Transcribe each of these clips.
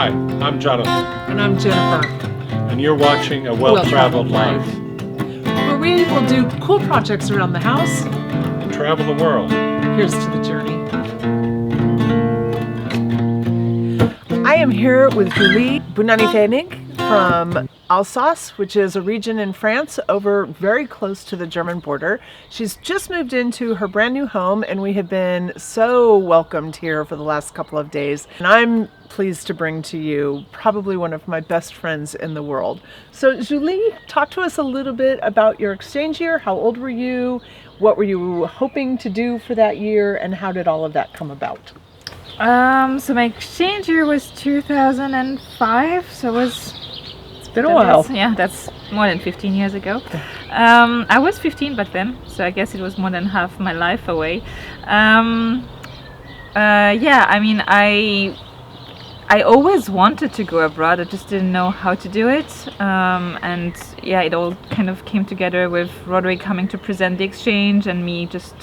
Hi, I'm Jonathan. And I'm Jennifer. And you're watching A Well-Traveled Life, where we will do cool projects around the house and travel the world. Here's to the journey. I am here with Julie Bunani-Fenig from Alsace, which is a region in France over very close to the German border. She's just moved into her brand new home, and we have been so welcomed here for the last couple of days. And I'm pleased to bring to you probably one of my best friends in the world. So Julie, talk to us a little bit about your exchange year. How old were you? What were you hoping to do for that year? And how did all of that come about? So my exchange year was 2005, so it's been a while. That's more than 15 years ago. I was 15 back then, so I guess it was more than half my life away. I always wanted to go abroad. I just didn't know how to do it. It all kind of came together with Rotary coming to present the exchange and me just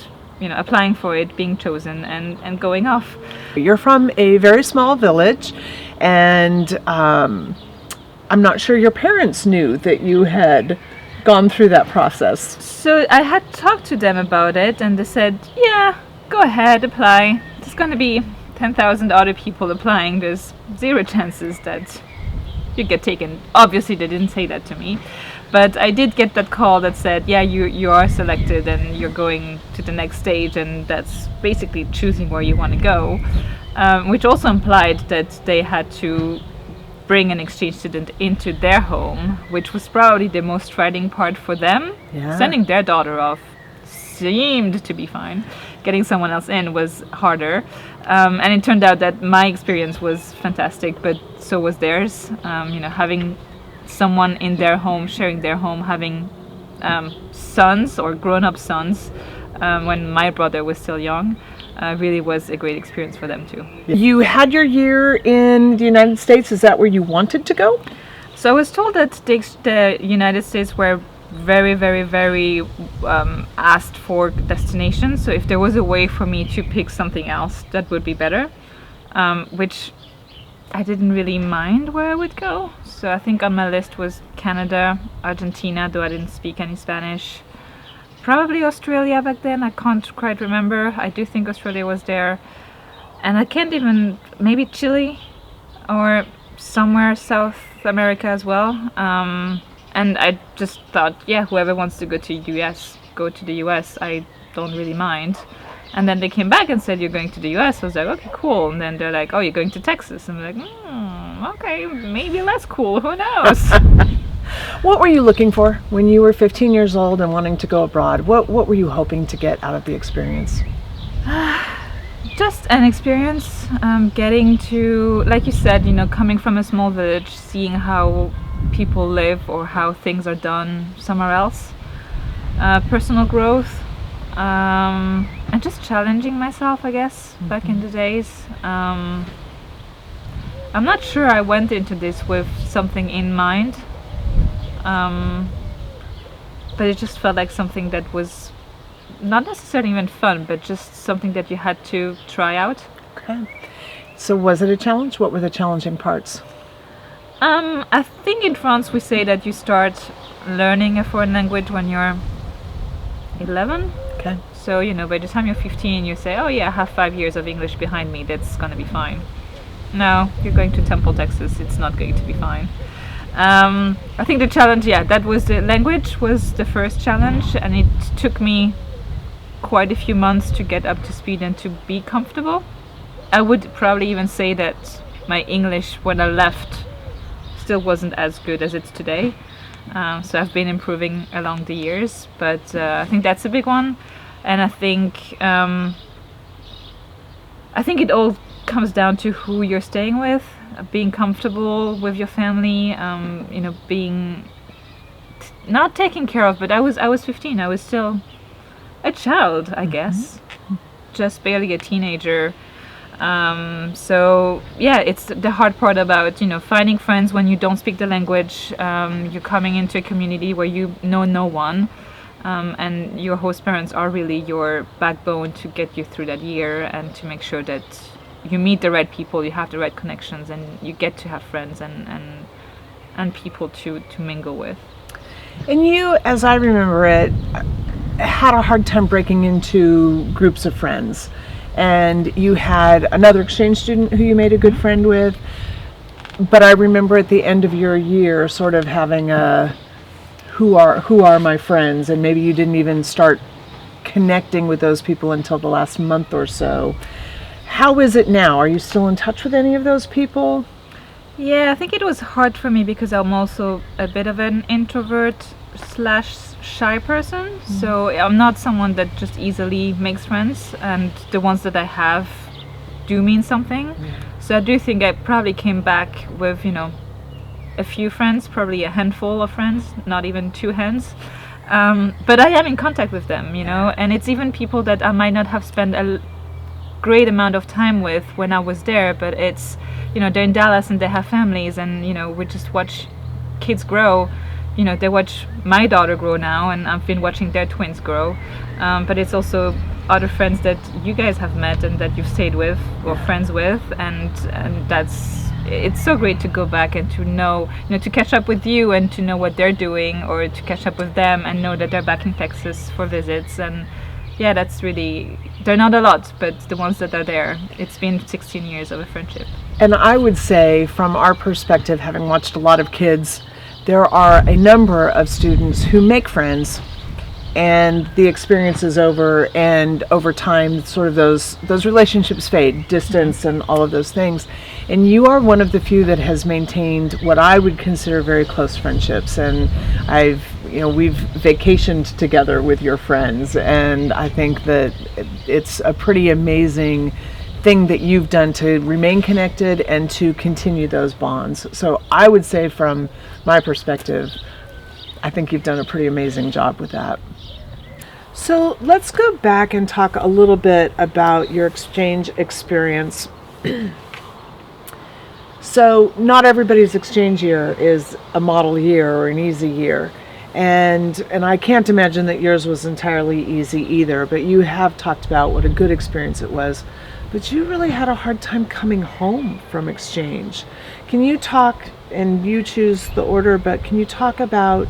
applying for it, being chosen, and going off. You're from a very small village, and I'm not sure your parents knew that you had gone through that process. So I had talked to them about it, and they said, yeah, go ahead, apply. There's going to be 10,000 other people applying. There's zero chances that you get taken. Obviously, they didn't say that to me. But I did get that call that said, yeah, you are selected and you're going to the next stage, and that's basically choosing where you want to go, which also implied that they had to bring an exchange student into their home, which was probably the most frightening part for them. Yeah. Sending their daughter off seemed to be fine. Getting someone else in was harder. And it turned out that my experience was fantastic, but so was theirs. Having someone in their home, sharing their home, having sons or grown-up sons when my brother was still young, really was a great experience for them too. You had your year in the United States. Is that where you wanted to go? So I was told that the United States were very, very, very asked for destinations. So if there was a way for me to pick something else, that would be better, which I didn't really mind where I would go. So I think on my list was Canada, Argentina, though I didn't speak any Spanish. Probably Australia back then, I can't quite remember. I do think Australia was there. And I can't even, maybe Chile or somewhere South America as well. And I just thought, yeah, whoever wants to go to US, go to the US. I don't really mind. And then they came back and said, you're going to the US. I was like, okay, cool. And then they're like, oh, you're going to Texas. And I'm like, okay, maybe less cool. Who knows? What were you looking for when you were 15 years old and wanting to go abroad? What were you hoping to get out of the experience? Just an experience, getting to, like you said, coming from a small village, seeing how people live or how things are done somewhere else. Personal growth, and just challenging myself, I guess, back in the days. I'm not sure I went into this with something in mind. But it just felt like something that was not necessarily even fun, but just something that you had to try out. Okay. So was it a challenge? What were the challenging parts? I think in France we say that you start learning a foreign language when you're 11. Okay. So, by the time you're 15, you say, oh yeah, I have 5 years of English behind me, that's gonna be fine. No, you're going to Temple, Texas, it's not going to be fine. I think the challenge, that was the language was the first challenge, and it took me quite a few months to get up to speed and to be comfortable. I would probably even say that my English when I left still wasn't as good as it's today. So I've been improving along the years, but I think that's a big one. And I think it all comes down to who you're staying with, being comfortable with your family, being not taken care of. But I was 15. I was still a child, I guess, just barely a teenager. It's the hard part about finding friends when you don't speak the language. You're coming into a community where you know no one, and your host parents are really your backbone to get you through that year and to make sure that you meet the right people, you have the right connections, and you get to have friends and people to mingle with. And you, as I remember it, had a hard time breaking into groups of friends. And you had another exchange student who you made a good friend with. But I remember at the end of your year sort of having a who are my friends, and maybe you didn't even start connecting with those people until the last month or so. How is it now? Are you still in touch with any of those people? Yeah, I think it was hard for me because I'm also a bit of an introvert / shy person. So I'm not someone that just easily makes friends, and the ones that I have do mean something. So I do think I probably came back with, a few friends, probably a handful of friends, not even two hands. But I am in contact with them, and it's even people that I might not have spent a great amount of time with when I was there, but it's, they're in Dallas and they have families, and, we just watch kids grow. They watch my daughter grow now, and I've been watching their twins grow. But it's also other friends that you guys have met and that you've stayed with or friends with, and it's so great to go back and to know, to catch up with you and to know what they're doing, or to catch up with them and know that they're back in Texas for visits. And yeah, that's really, they're not a lot, but the ones that are there, it's been 16 years of a friendship. And I would say, from our perspective, having watched a lot of kids, there are a number of students who make friends, and the experience is over, and over time sort of those relationships fade, distance and all of those things. And you are one of the few that has maintained what I would consider very close friendships, and we've vacationed together with your friends, and I think that it's a pretty amazing thing that you've done to remain connected and to continue those bonds. So I would say, from my perspective, I think you've done a pretty amazing job with that. So let's go back and talk a little bit about your exchange experience. So not everybody's exchange year is a model year or an easy year. And I can't imagine that yours was entirely easy either, but you have talked about what a good experience it was. But you really had a hard time coming home from exchange. Can you talk, and you choose the order, but can you talk about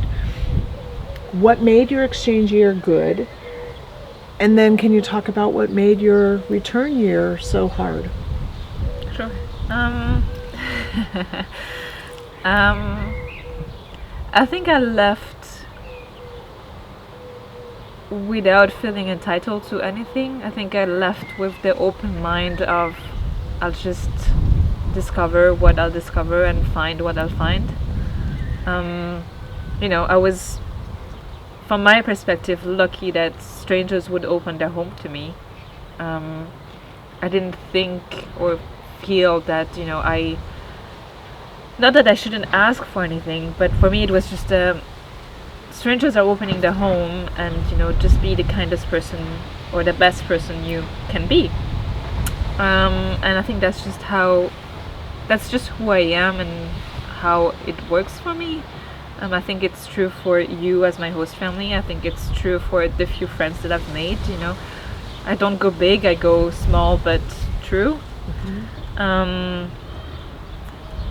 what made your exchange year good? And then can you talk about what made your return year so hard? Sure. I think I left without feeling entitled to anything. I think I left with the open mind of, I'll just discover what I'll discover and find what I'll find. I was, from my perspective, lucky that strangers would open their home to me. I didn't think or feel that, not that I shouldn't ask for anything, but for me it was just strangers are opening their home, and just be the kindest person or the best person you can be. And I think that's just who I am and how it works for me. I think it's true for you as my host family. I think it's true for the few friends that I've made. I don't go big, I go small but true. Mm-hmm.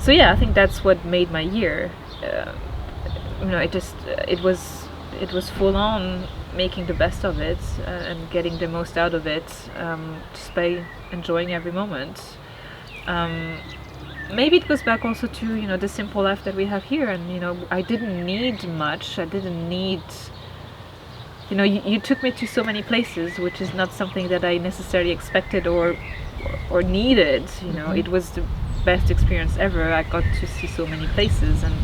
So yeah, I think that's what made my year. It was full on making the best of it, and getting the most out of it, just by enjoying every moment. Maybe it goes back also to the simple life that we have here, and I didn't need much. I didn't need, you took me to so many places, which is not something that I necessarily expected or needed. Mm-hmm. It was the best experience ever. I got to see so many places, and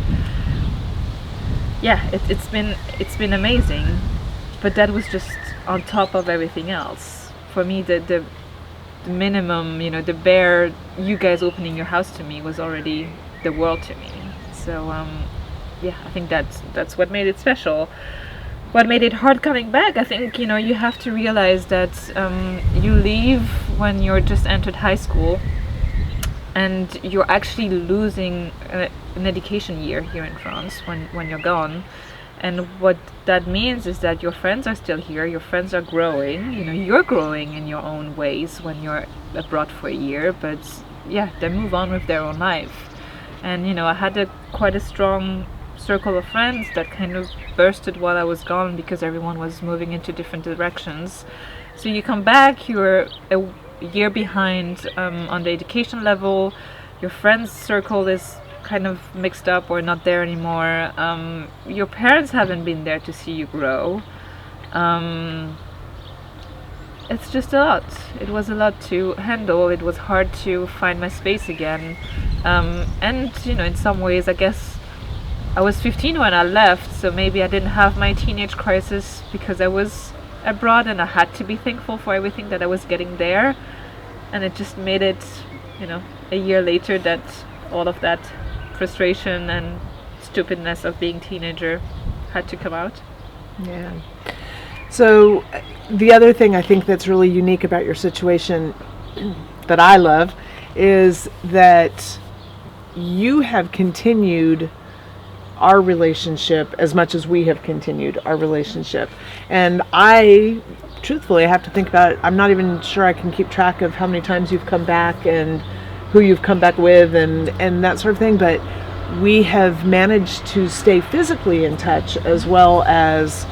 yeah, it's been amazing. But that was just on top of everything else. For me, the minimum, the bare you guys opening your house to me was already the world to me. So yeah, I think that's what made it special. What made it hard coming back, I think, you have to realize that you leave when you're just entered high school, and you're actually losing an education year here in France when you're gone. And what that means is that your friends are still here, your friends are growing, you're growing in your own ways when you're abroad for a year, but yeah, they move on with their own life. And I had quite a strong circle of friends that kind of bursted while I was gone because everyone was moving into different directions. So you come back, you're a year behind on the education level, your friends circle is kind of mixed up or not there anymore, your parents haven't been there to see you grow. It's just a lot. It was a lot to handle. It was hard to find my space again. And in some ways, I guess I was 15 when I left, so maybe I didn't have my teenage crisis because I was abroad and I had to be thankful for everything that I was getting there. And it just made it, a year later that all of that frustration and stupidness of being teenager had to come out. Yeah. So the other thing I think that's really unique about your situation that I love is that you have continued our relationship as much as we have continued our relationship. And I truthfully have to think about it. I'm not even sure I can keep track of how many times you've come back and who you've come back with and that sort of thing, but we have managed to stay physically in touch as well as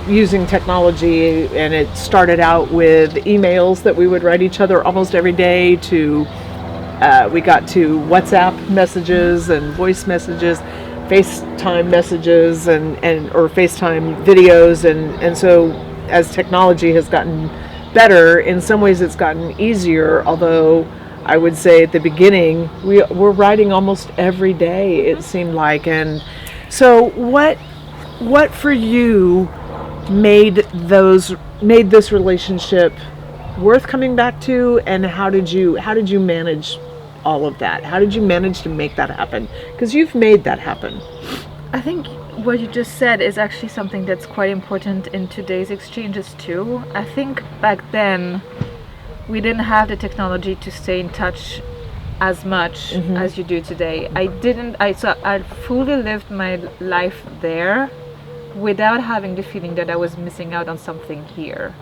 using technology. And it started out with emails that we would write each other almost every day to we got to WhatsApp messages and voice messages, FaceTime messages and or FaceTime videos, and so as technology has gotten better, in some ways it's gotten easier, although I would say at the beginning we're writing almost every day, it seemed like. And so what for you made this relationship worth coming back to, and how did you manage all of that? How did you manage to make that happen? Because you've made that happen. I think what you just said is actually something that's quite important in today's exchanges too. I think back then we didn't have the technology to stay in touch as much as you do today. I fully lived my life there without having the feeling that I was missing out on something here.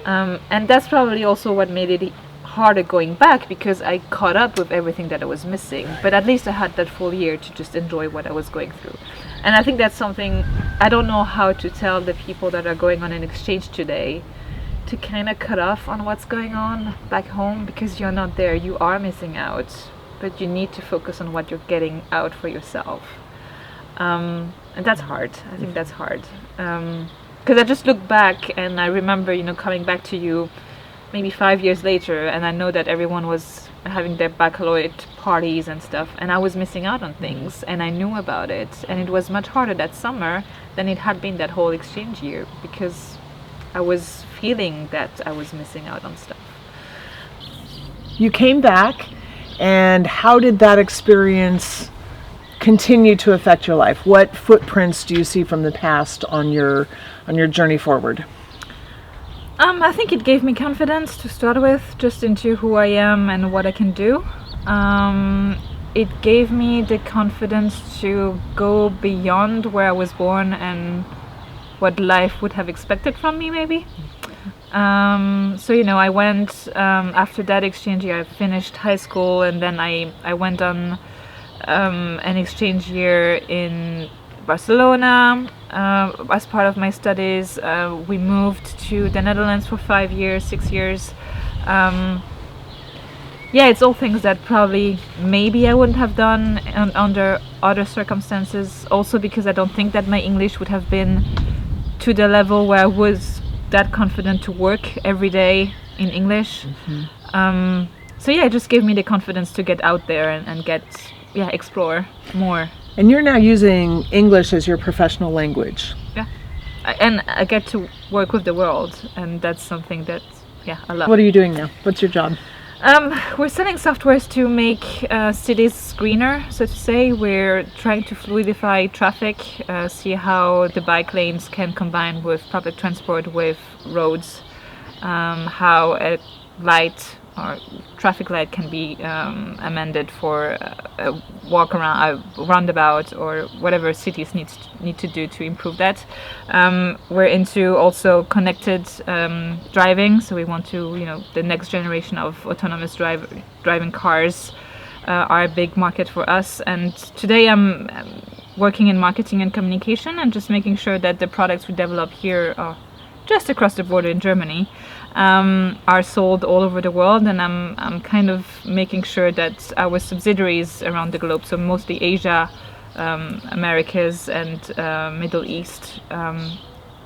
And that's probably also what made it harder going back, because I caught up with everything that I was missing, but at least I had that full year to just enjoy what I was going through. And I think that's something I don't know how to tell the people that are going on an exchange today, to kind of cut off on what's going on back home, because you're not there, you are missing out, but you need to focus on what you're getting out for yourself. And that's hard. I think that's hard, because I just look back and I remember coming back to you maybe 5 years later, and I know that everyone was having their baccalaureate parties and stuff, and I was missing out on things, and I knew about it, and it was much harder that summer than it had been that whole exchange year, because I was feeling that I was missing out on stuff. You came back, and how did that experience continue to affect your life? What footprints do you see from the past on your journey forward? I think it gave me confidence to start with, just into who I am and what I can do. It gave me the confidence to go beyond where I was born and what life would have expected from me, maybe. So I went, after that exchange year, I finished high school, and then I went on an exchange year in Barcelona as part of my studies. We moved to the Netherlands for 6 years. It's all things that probably maybe I wouldn't have done under other circumstances, also because I don't think that my English would have been to the level where I was that confident to work every day in English. It just gave me the confidence to get out there and explore more. And you're now using English as your professional language. Yeah, and I get to work with the world, and that's something that I love. What are you doing now? What's your job? We're selling softwares to make cities greener, so to say. We're trying to fluidify traffic, see how the bike lanes can combine with public transport with roads, how a light or traffic light can be amended for a walk around, a roundabout, or whatever cities need to do to improve that. We're into also connected driving, so we want to, the next generation of autonomous driving cars are a big market for us. And today I'm working in marketing and communication and just making sure that the products we develop here just across the border in Germany are sold all over the world, and I'm kind of making sure that our subsidiaries around the globe, so mostly Asia, Americas, and Middle East,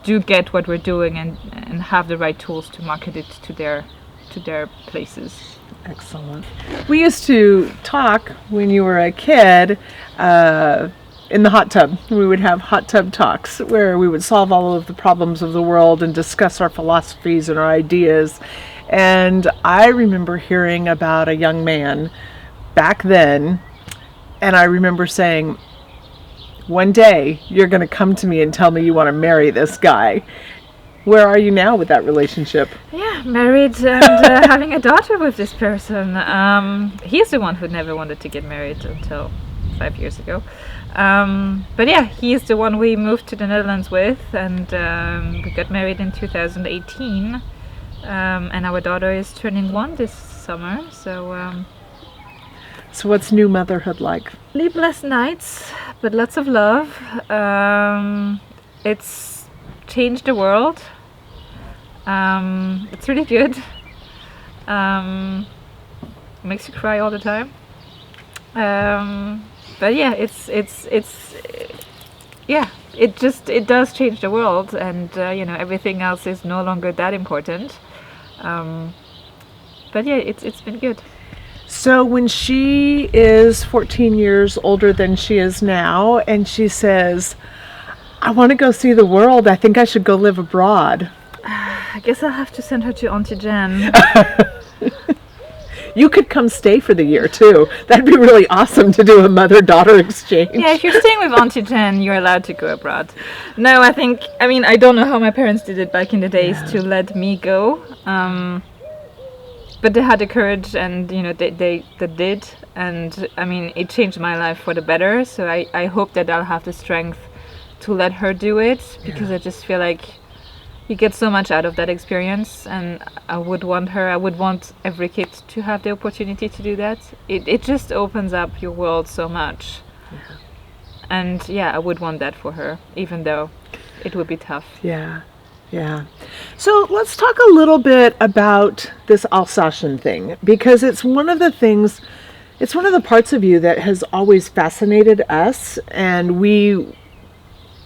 do get what we're doing and have the right tools to market it to their places. Excellent. We used to talk when you were a kid in the hot tub. We would have hot tub talks where we would solve all of the problems of the world and discuss our philosophies and our ideas. And I remember hearing about a young man back then, and I remember saying, one day you're going to come to me and tell me you want to marry this guy. Where are you now with that relationship? Yeah, married and having a daughter with this person. He's the one who never wanted to get married until 5 years ago. But yeah, he's the one we moved to the Netherlands with, and we got married in 2018. And our daughter is turning 1 this summer. So what's new motherhood like? Sleepless nights, but lots of love. It's changed the world. It's really good. Makes you cry all the time. But yeah, it does change the world, and everything else is no longer that important. But yeah, it's been good. So when she is 14 years older than she is now, and she says, I want to go see the world, I think I should go live abroad. I guess I'll have to send her to Auntie Jen. You could come stay for the year too. That'd be really awesome to do a mother-daughter exchange. Yeah, if you're staying with Auntie Jen, you're allowed to go abroad. No, I don't know how my parents did it back in the days to let me go. But they had the courage, and they did, and it changed my life for the better. So I hope that I'll have the strength to let her do it, because I just feel like you get so much out of that experience, and I would want every kid to have the opportunity to do that. It just opens up your world so much. And yeah, I would want that for her, even though it would be tough. Yeah. So let's talk a little bit about this Alsatian thing, because it's one of the parts of you that has always fascinated us, and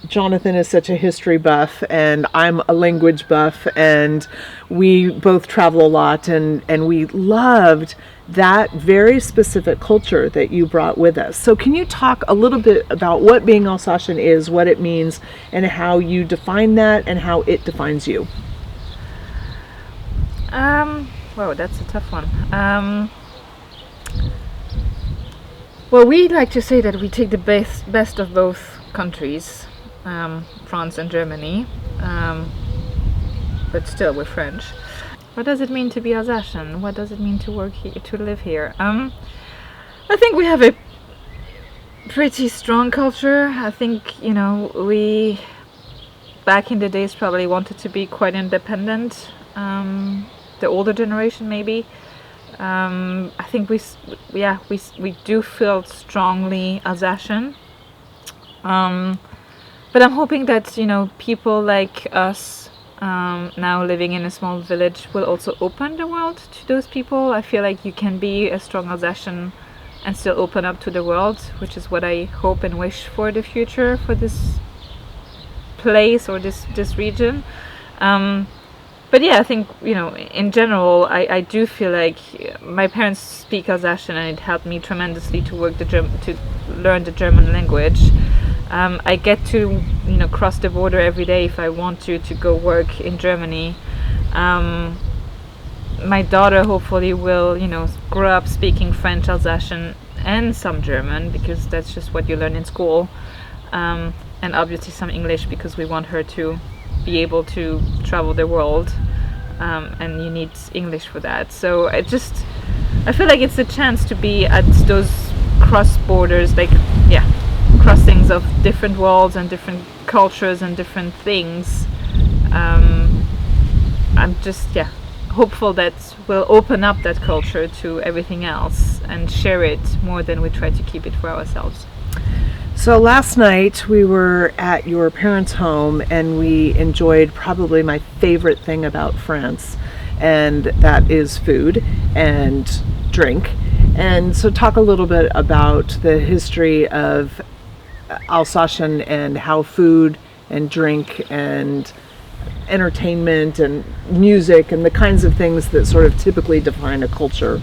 Jonathan is such a history buff, and I'm a language buff, and we both travel a lot, and we loved that very specific culture that you brought with us. So can you talk a little bit about what being Alsatian is, what it means, and how you define that and how it defines you? Wow, that's a tough one. Well, we like to say that we take the best of both countries. France and Germany, but still we're French. What does it mean to be Alsatian? What does it mean to work here, to live here? I think we have a pretty strong culture. I think we back in the days probably wanted to be quite independent. The older generation maybe. I think we do feel strongly Alsatian. But I'm hoping that people like us now living in a small village will also open the world to those people. I feel like you can be a strong Alsatian and still open up to the world, which is what I hope and wish for the future for this place or this region. But yeah, I think in general, I do feel like my parents speak Alsatian, and it helped me tremendously to learn the German language. I get to cross the border every day if I want to go work in Germany. My daughter hopefully will grow up speaking French, Alsatian, and some German, because that's just what you learn in school, and obviously some English, because we want her to be able to travel the world. and you need English for that. So I feel like it's a chance to be at those cross borders, like crossings of different worlds and different cultures and different things. I'm just hopeful that we'll open up that culture to everything else and share it more than we try to keep it for ourselves. So last night we were at your parents' home and we enjoyed probably my favorite thing about France, and that is food and drink. And so talk a little bit about the history of Alsatian and how food and drink and entertainment and music and the kinds of things that sort of typically define a culture.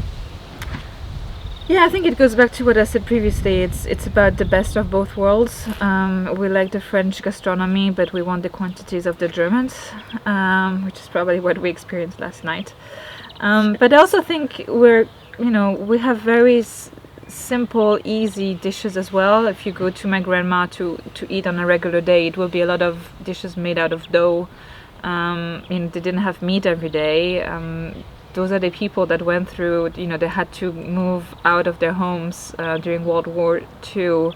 Yeah, I think it goes back to what I said previously. It's about the best of both worlds. We like the French gastronomy, but we want the quantities of the Germans, which is probably what we experienced last night. But I also think we have very simple, easy dishes as well. If you go to my grandma to eat on a regular day, it will be a lot of dishes made out of dough. They didn't have meat every day. Those are the people that went through, they had to move out of their homes during World War II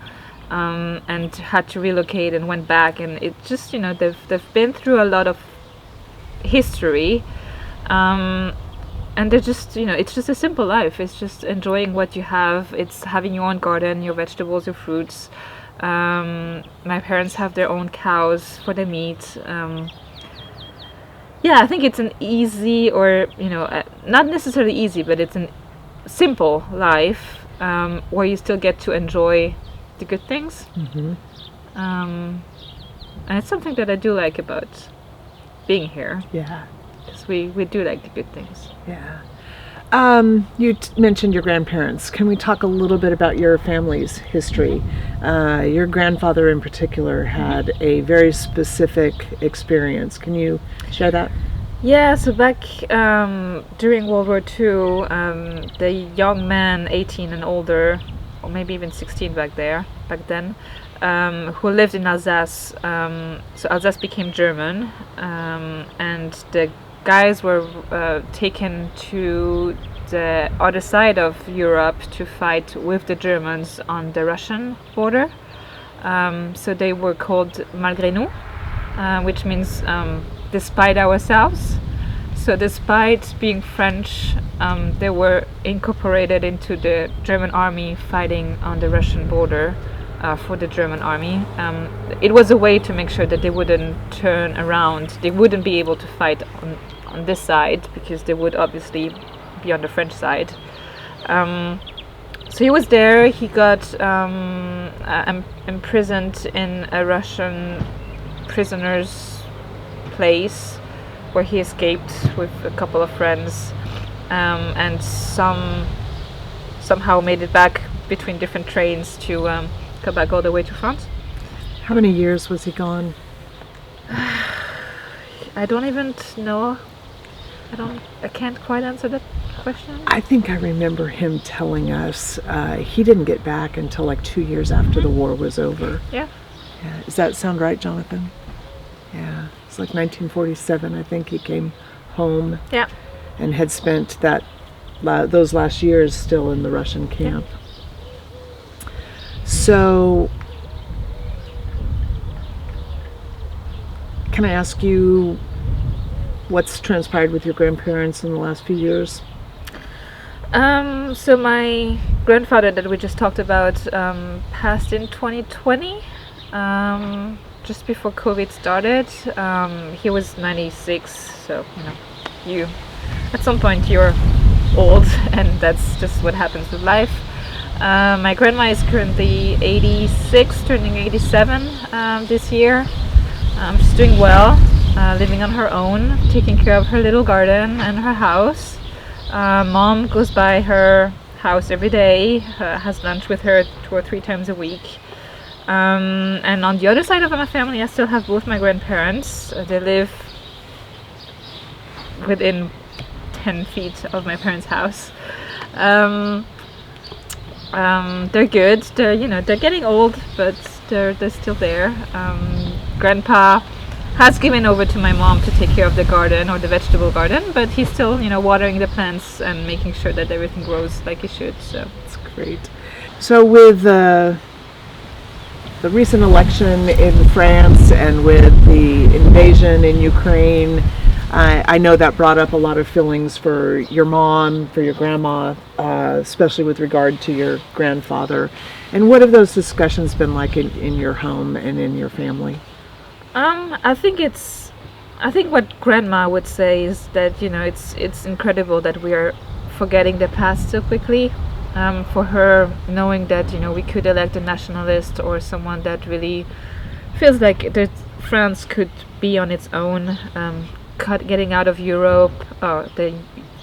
and had to relocate and went back. And it just, they've been through a lot of history. And they're just, it's just a simple life. It's just enjoying what you have. It's having your own garden, your vegetables, your fruits. My parents have their own cows for the meat. I think it's an easy, or not necessarily easy, but it's a simple life where you still get to enjoy the good things. Mm-hmm. And it's something that I do like about being here. Yeah. Because we do like the good things. Yeah. You mentioned your grandparents. Can we talk a little bit about your family's history? Your grandfather in particular had a very specific experience. Can you share that? Yeah, so back during World War II, the young man, 18 and older, or maybe even 16 back then, who lived in Alsace. So Alsace became German, and the guys were taken to the other side of Europe to fight with the Germans on the Russian border. So they were called malgré nous, which means despite ourselves. So despite being French, they were incorporated into the German army fighting on the Russian border for the German army. It was a way to make sure that they wouldn't turn around. They wouldn't be able to fight on this side because they would obviously be on the French side. So he was there. He got imprisoned in a Russian prisoner's place where he escaped with a couple of friends, and somehow made it back between different trains to come back all the way to France. How many years was he gone? I don't even know. I can't quite answer that question. I think I remember him telling us he didn't get back until like 2 years after the war was over. Yeah. Does that sound right, Jonathan? Yeah. It's like 1947, I think he came home. Yeah. And had spent those last years still in the Russian camp. Yeah. So, can I ask you what's transpired with your grandparents in the last few years? So my grandfather that we just talked about passed in 2020, just before COVID started. He was 96, so you at some point you're old, and that's just what happens with life. My grandma is currently 86, turning 87 this year. She's doing well, living on her own, taking care of her little garden and her house. Mom goes by her house every day, has lunch with her 2 or 3 times a week. And on the other side of my family, I still have both my grandparents. They live within 10 feet of my parents' house. They're good. They're getting old, but they're still there. Grandpa has given over to my mom to take care of the garden or the vegetable garden, but he's still, watering the plants and making sure that everything grows like it should. So That's great. So with the recent election in France and with the invasion in Ukraine, I know that brought up a lot of feelings for your mom, for your grandma, especially with regard to your grandfather. And what have those discussions been like in your home and in your family? I think what grandma would say is that, it's incredible that we are forgetting the past so quickly. For her, knowing that, we could elect a nationalist or someone that really feels like that France could be on its own, getting out of Europe, the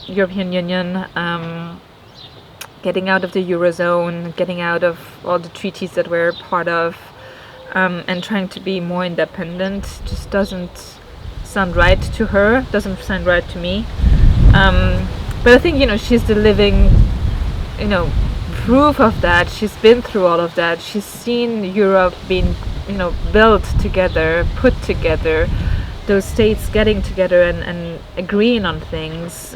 European Union, getting out of the Eurozone, getting out of all the treaties that we're part of, and trying to be more independent just doesn't sound right to her, doesn't sound right to me. But I think, she's the living, proof of that. She's been through all of that. She's seen Europe being, built together, put together, those states getting together and agreeing on things,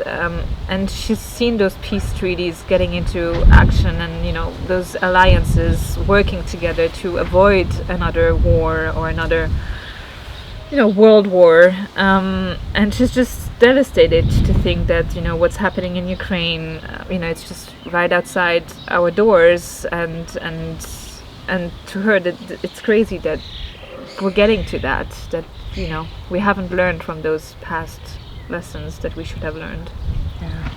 and she's seen those peace treaties getting into action, and those alliances working together to avoid another war or another world war, and she's just devastated to think that what's happening in Ukraine, it's just right outside our doors, and to her that it's crazy that we're getting to that we haven't learned from those past lessons that we should have learned. Yeah.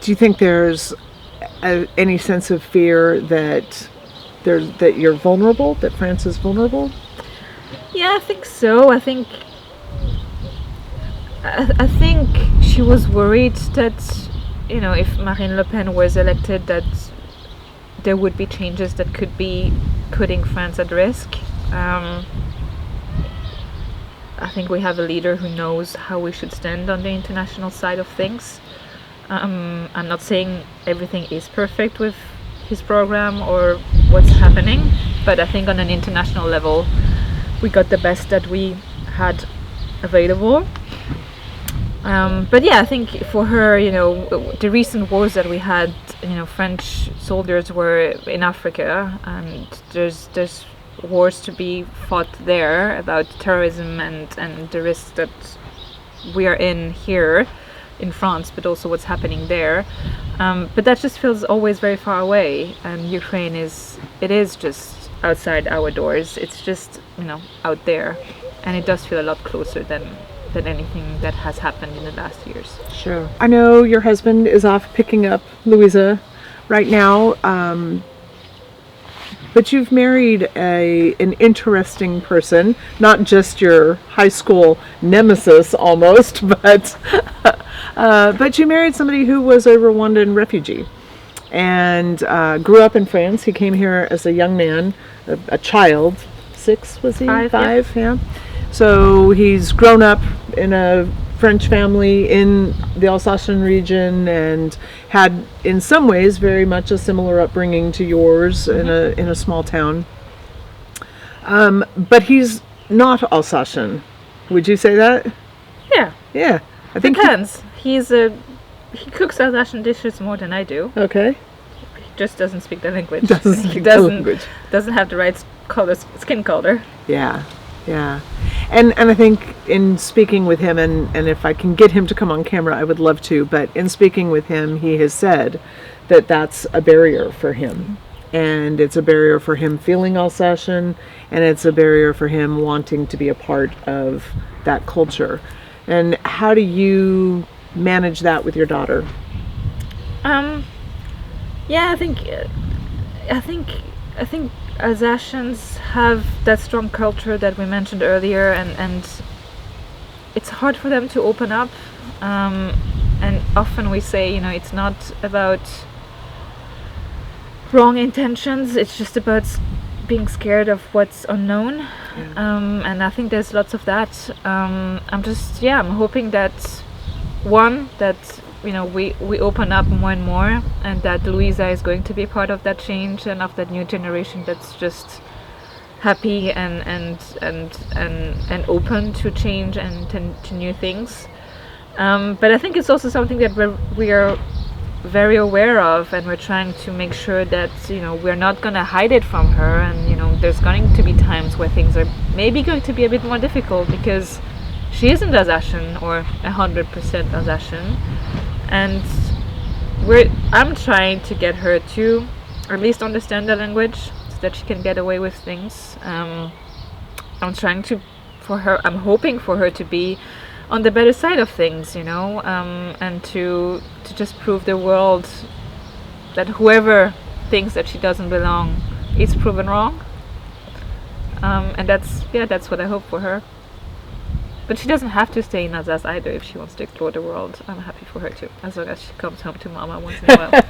Do you think there's any sense of fear that you're vulnerable, that France is vulnerable? Yeah, I think so. I think she was worried that if Marine Le Pen was elected, that there would be changes that could be putting France at risk. I think we have a leader who knows how we should stand on the international side of things. I'm not saying everything is perfect with his program or what's happening, but I think on an international level we got the best that we had available. But yeah, I think for her, the recent wars that we had, French soldiers were in Africa, and there's wars to be fought there about terrorism and the risks that we are in here in France, but also what's happening there. But that just feels always very far away, and Ukraine is just outside our doors. It's just out there, and it does feel a lot closer than anything that has happened in the last years. Sure. I know your husband is off picking up Louisa right now, but you've married an interesting person, not just your high school nemesis almost, but you married somebody who was a Rwandan refugee and grew up in France. He came here as a young man, a child. 6 was he? 5, yeah. So he's grown up in a French family in the Alsatian region and had, in some ways, very much a similar upbringing to yours in a small town. But he's not Alsatian. Would you say that? Yeah. Yeah. I think depends. He cooks Alsatian dishes more than I do. Okay. He just doesn't speak the language. Doesn't have the right skin color. Yeah. Yeah. And I think in speaking with him, and if I can get him to come on camera, I would love to, but in speaking with him, he has said that that's a barrier for him. And it's a barrier for him feeling Alsatian, and it's a barrier for him wanting to be a part of that culture. And how do you manage that with your daughter? Yeah, I think Alsatians have that strong culture that we mentioned earlier, and it's hard for them to open up. And often we say, it's not about wrong intentions, it's just about being scared of what's unknown. Yeah. And I think there's lots of that. I'm hoping that we open up more and more, and that Louisa is going to be part of that change and of that new generation that's just happy and open to change and to new things. But I think it's also something that we are very aware of, and we're trying to make sure that we're not going to hide it from her, and there's going to be times where things are maybe going to be a bit more difficult because she isn't Alsatian or 100% Alsatian, and I'm trying to get her to at least understand the language so that she can get away with things. I'm hoping for her to be on the better side of things, and to just prove the world that whoever thinks that she doesn't belong is proven wrong. And that's what I hope for her. But she doesn't have to stay in Alsace either if she wants to explore the world. I'm happy for her too, as long as she comes home to Mama once in a while.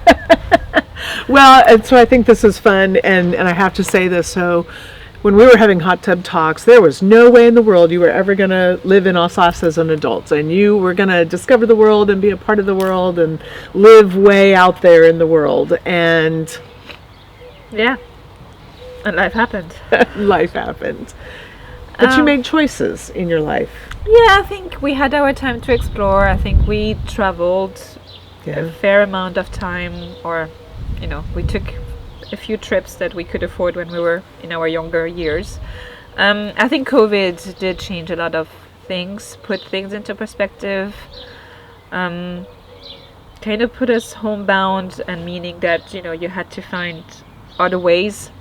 Well, and so I think this is fun, and I have to say this. So when we were having hot tub talks, there was no way in the world you were ever going to live in Alsace as an adult, and you were going to discover the world and be a part of the world and live way out there in the world. And yeah, and life happened. Life happened. But you made choices in your life. Yeah, I think we had our time to explore. I think we traveled a fair amount of time, or we took a few trips that we could afford when we were in our younger years. I think COVID did change a lot of things, put things into perspective, kind of put us homebound, and meaning that you had to find other ways,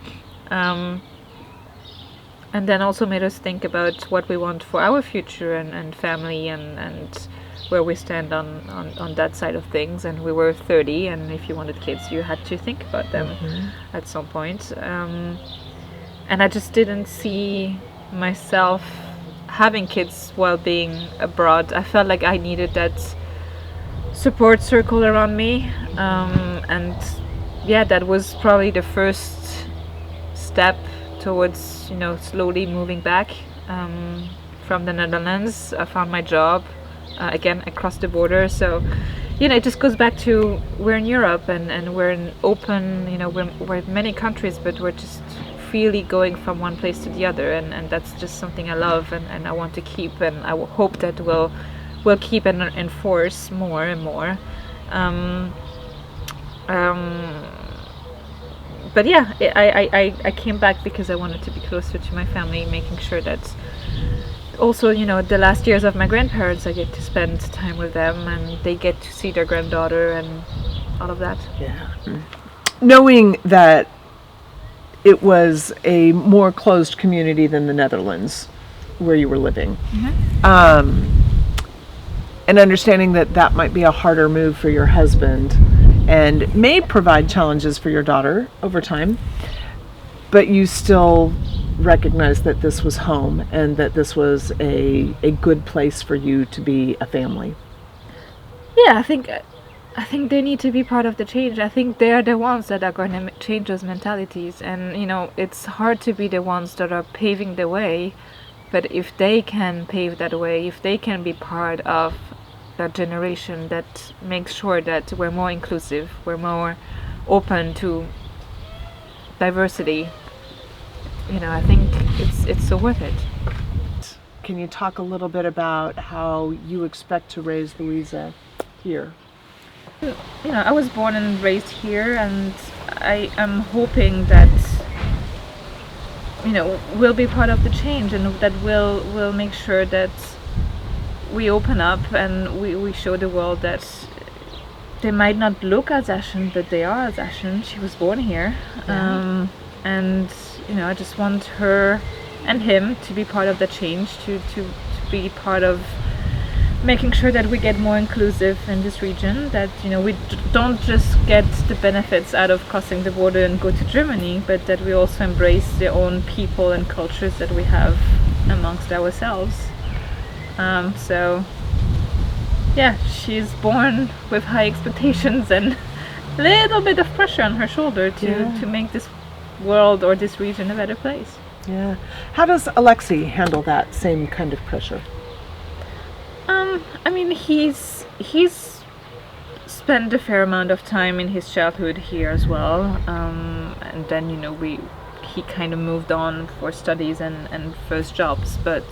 and then also made us think about what we want for our future and family and where we stand on that side of things. And we were 30, and if you wanted kids, you had to think about them at some point. And I just didn't see myself having kids while being abroad. I felt like I needed that support circle around me, and that was probably the first step towards slowly moving back from the Netherlands. I found my job again across the border, so it just goes back to we're in Europe, and we're in open, we're in many countries, but we're just freely going from one place to the other, and that's just something I love, and I want to keep, and I hope that we'll keep and enforce more and more. But yeah, I came back because I wanted to be closer to my family, making sure that also, the last years of my grandparents, I get to spend time with them, and they get to see their granddaughter and all of that. Yeah. Knowing that it was a more closed community than the Netherlands where you were living, and understanding that might be a harder move for your husband and may provide challenges for your daughter over time, but you still recognize that this was home and that this was a good place for you to be a family. Yeah, I think they need to be part of the change. I think they're the ones that are going to change those mentalities, and it's hard to be the ones that are paving the way, but if they can pave that way, if they can be part of that generation that makes sure that we're more inclusive, we're more open to diversity, I think it's so worth it. Can you talk a little bit about how you expect to raise Louisa here? I was born and raised here, and I am hoping that we'll be part of the change, and that we'll make sure that we open up and we show the world that they might not look Alsatian, but they are Alsatian. She was born here. And I just want her and him to be part of the change, to be part of making sure that we get more inclusive in this region, that we don't just get the benefits out of crossing the border and go to Germany, but that we also embrace the own people and cultures that we have amongst ourselves. So yeah, she's born with high expectations and a little bit of pressure on her shoulder to make this world or this region a better place. Yeah. How does Alexei handle that same kind of pressure? I mean, he's spent a fair amount of time in his childhood here as well, and then he kind of moved on for studies and first jobs. But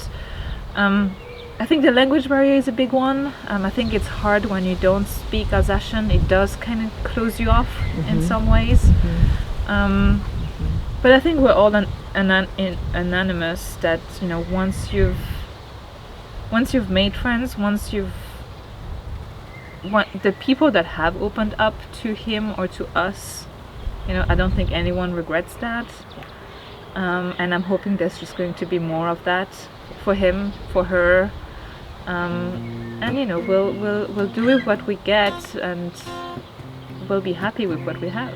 I think the language barrier is a big one. I think it's hard when you don't speak Alsatian. It does kind of close you off in some ways. But I think we're all anonymous that, you know, once you've made friends, the people that have opened up to him or to us, you know, I don't think anyone regrets that. And I'm hoping there's just going to be more of that for him, for her. And you know, we'll do with what we get, and we'll be happy with what we have.